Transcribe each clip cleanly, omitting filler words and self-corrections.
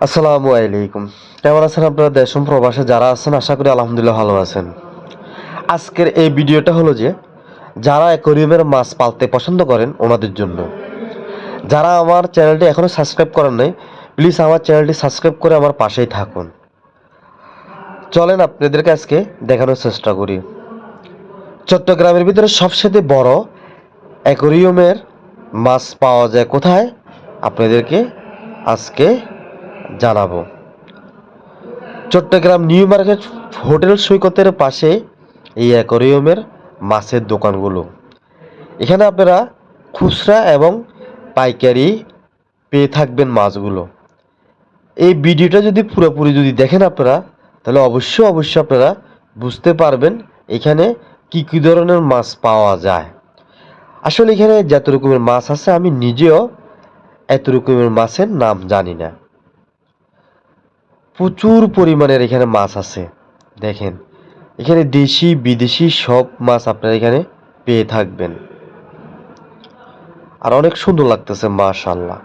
আসসালামু আলাইকুম। কেমন আছেন আপনারা দেশ ও প্রবাসে যারা আছেন? আশা করি আলহামদুলিল্লাহ ভালো আছেন। আজকের এই ভিডিওটা হলো যে যারা অ্যাকোয়ারিয়ামের মাছ পালতে পছন্দ করেন ওনাদের জন্য। যারা আমার চ্যানেলটি এখনো সাবস্ক্রাইব করেন নাই, প্লিজ আমার চ্যানেলটি সাবস্ক্রাইব করে আমার পাশেই থাকুন। চলেন আপনাদেরকে আজকে দেখানোর চেষ্টা করি। চট্টগ্রামের ভিতরে সবচেয়ে বড় অ্যাকোয়ারিয়ামের মাছ পাওয়া যায় কোথায়? আপনাদেরকে আজকে জানাবো। চট্টগ্রাম নিউ মার্কেট হোটেল সৈকতের পাশে এই অ্যাকোয়ারিয়ামের মাছের দোকানগুলো। এখানে আপনারা খুচরা এবং পাইকারি পেয়ে থাকবেন মাছগুলো। এই ভিডিওটা যদি পুরোপুরি দেখেন আপনারা, তাহলে অবশ্যই আপনারা বুঝতে পারবেন এখানে কি কি ধরনের মাছ পাওয়া যায়। আসলে এখানে যত রকমের মাছ আছে আমি নিজেও এত রকমের মাছের নাম জানি না। প্রচুর পরিমাণের এখানে মাছ আছে। দেখেন, এখানে দেশি বিদেশি সব মাছ আপনারা এখানে পেয়ে থাকবেন। আর অনেক সুন্দর লাগতেছে মাশাআল্লাহ।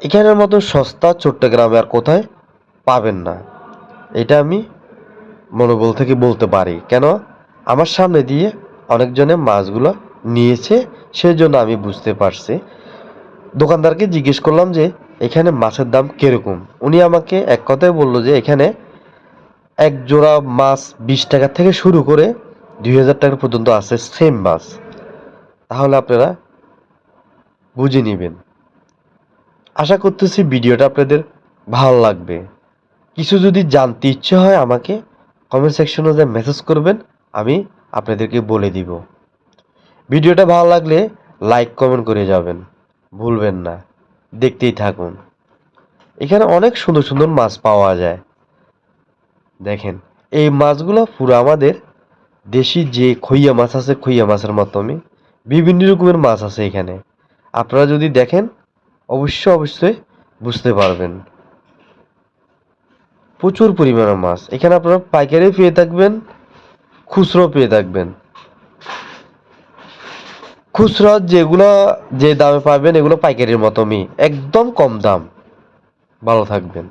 এখানের মতো সস্তা চট্টগ্রামে আর কোথায় পাবেন না, এটা আমি মনোবল থেকে বলতে পারি। কেন, আমার সামনে দিয়ে অনেকজনে মাছগুলো নিয়েছে, সেই জন্য আমি বুঝতে পারছি। দোকানদারকে জিজ্ঞেস করলাম যে এখানে মাছের দাম কিরকম। উনি আমাকে এক কথায় বলল যে এখানে এক জোড়া মাছ 20 টাকা থেকে শুরু করে 2000 টাকা পর্যন্ত আছে সেম মাছ। তাহলে আপনারা বুঝে নেবেন। আশা করতেছি ভিডিওটা আপনাদের ভালো লাগবে। কিছু যদি জানতে ইচ্ছে হয় আমাকে কমেন্ট সেকশনে যে মেসেজ করবেন, আমি আপনাদেরকে বলে দিব। ভিডিওটা ভালো লাগলে লাইক কমেন্ট করে যাবেন, ভুলবেন না। দেখতেই থাকুন। এখানে অনেক সুন্দর সুন্দর মাছ পাওয়া যায়। দেখেন, এই মাছগুলো পুরো আমাদের দেশি যে খইয়া মাছ আছে, খইয়া মাছের মতনই বিভিন্ন রকমের মাছ আছে এখানে। আপনারা যদি দেখেন অবশ্যই বুঝতে পারবেন। প্রচুর পরিমাণে মাছ এখানে আপনারা পাইকারি পেয়ে থাকবেন, খুচরো পেয়ে থাকবেন। খুচরা যেগুলো যে দামে পাবেন এগুলো পাইকারির মতনই, একদম কম দাম। ভালো থাকবেন।